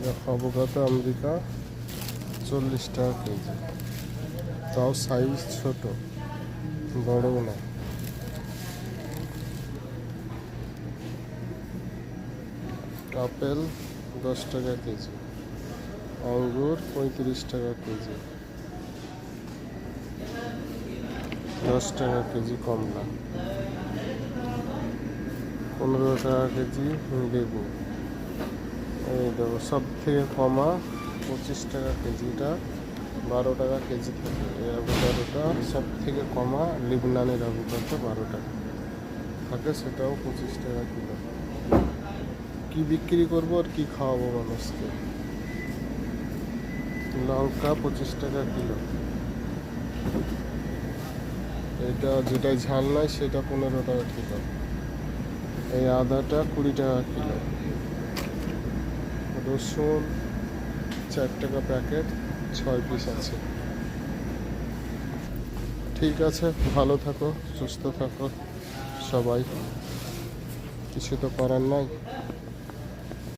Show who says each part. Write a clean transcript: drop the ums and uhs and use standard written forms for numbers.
Speaker 1: দেখো অবকাদো আমেরিকা 40 টাকা কেজি, তাও সাইজ ছোট, বড় না। আপেল 10 টাকা কেজি, আঙ্গুর 35 টাকা কেজি, 10 টাকা কেজি কমলা, 15 টাকা কেজি লেবু। এই দেখো সব থেকে কমা 25 টাকা কেজিটা, 12 টাকা কেজি থাকে। এই অ্যাভোকাডোটা সব থেকে কমা লিবনানের অ্যাভোকাডো 12 টাকা থাকে, সেটাও 25 টাকা কিলো। কি বিক্রি করবো আর কি খাওয়াবো মানুষকে? লঙ্কা 25 টাকা কিলো, এটা যেটা ঝাল নয় সেটা 15 টাকা কিলো। এই আদাটা 20 টাকা কিলো। রসুন 4 টাকা প্যাকেট, 6 পিস আছে। ঠিক আছে, ভালো থাকো, সুস্থ থাকো সবাই, কিছু তো করার নাই।